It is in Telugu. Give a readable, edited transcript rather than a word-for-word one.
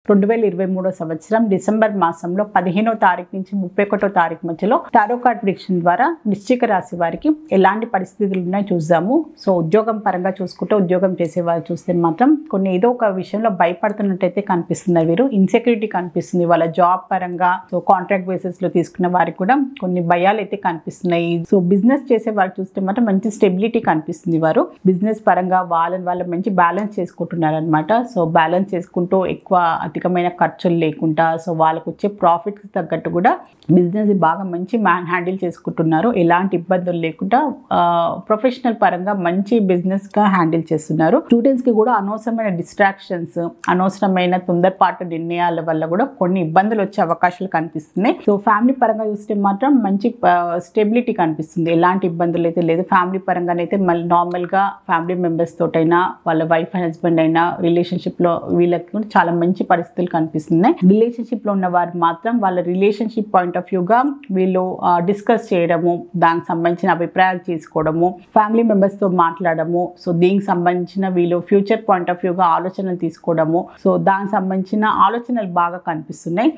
2023 సంవత్సరం డిసెంబర్ మాసంలో 15వ తారీఖు నుంచి 31వ తారీఖు మధ్యలో టారో కార్డ్ ప్రిడిక్షన్ ద్వారా వృశ్చిక రాశి వారికి ఎలాంటి పరిస్థితులు ఉన్నాయో చూద్దాము. సో ఉద్యోగం పరంగా చూసుకుంటే, ఉద్యోగం చేసేవారు చూస్తే మాత్రం కొన్ని ఏదో ఒక విషయంలో భయపడుతున్నట్టయితే కనిపిస్తున్నారు. వీరు ఇన్సెక్యూరిటీ కనిపిస్తుంది వాళ్ళ జాబ్ పరంగా. సో కాంట్రాక్ట్ బేసిస్ లో తీసుకున్న వారికి కూడా కొన్ని భయాలు అయితే కనిపిస్తున్నాయి. సో బిజినెస్ చేసే వారు చూస్తే మాత్రం మంచి స్టెబిలిటీ కనిపిస్తుంది. వారు బిజినెస్ పరంగా వాళ్ళ మంచి బ్యాలెన్స్ చేసుకుంటున్నారు అనమాట. సో బ్యాలెన్స్ చేసుకుంటూ ఎక్కువ అధికమైన ఖర్చులు లేకుండా, సో వాళ్ళకు వచ్చే ప్రాఫిట్కి తగ్గట్టు కూడా బిజినెస్ బాగా మంచి హ్యాండిల్ చేసుకుంటున్నారు. ఎలాంటి ఇబ్బందులు లేకుండా ప్రొఫెషనల్ పరంగా మంచి బిజినెస్ గా హ్యాండిల్ చేస్తున్నారు. స్టూడెంట్స్ కి కూడా అనవసరమైన డిస్ట్రాక్షన్స్, అనవసరమైన తొందరపాటు నిర్ణయాల వల్ల కూడా కొన్ని ఇబ్బందులు వచ్చే అవకాశాలు కనిపిస్తున్నాయి. సో ఫ్యామిలీ పరంగా చూస్తే మాత్రం మంచి స్టెబిలిటీ కనిపిస్తుంది. ఎలాంటి ఇబ్బందులు అయితే లేదు. ఫ్యామిలీ పరంగానైతే మళ్ళీ నార్మల్ గా ఫ్యామిలీ మెంబర్స్ తోటైనా, వాళ్ళ వైఫ్ అండ్ హస్బెండ్ అయినా రిలేషన్షిప్ లో వీళ్ళకి కూడా చాలా మంచి పరిస్థితులు కనిపిస్తున్నాయి. రిలేషన్షిప్ లో ఉన్న వారు మాత్రం వాళ్ళ రిలేషన్షిప్ పాయింట్ ఆఫ్ వ్యూ గా వీళ్ళు డిస్కస్ చేయడము, దానికి సంబంధించిన అభిప్రాయాలు తీసుకోవడము, ఫ్యామిలీ మెంబర్స్ తో మాట్లాడము, సో దీనికి సంబంధించిన వీళ్ళు ఫ్యూచర్ పాయింట్ ఆఫ్ వ్యూ గా ఆలోచనలు తీసుకోవడము, సో దానికి సంబంధించిన ఆలోచనలు బాగా కనిపిస్తున్నాయి.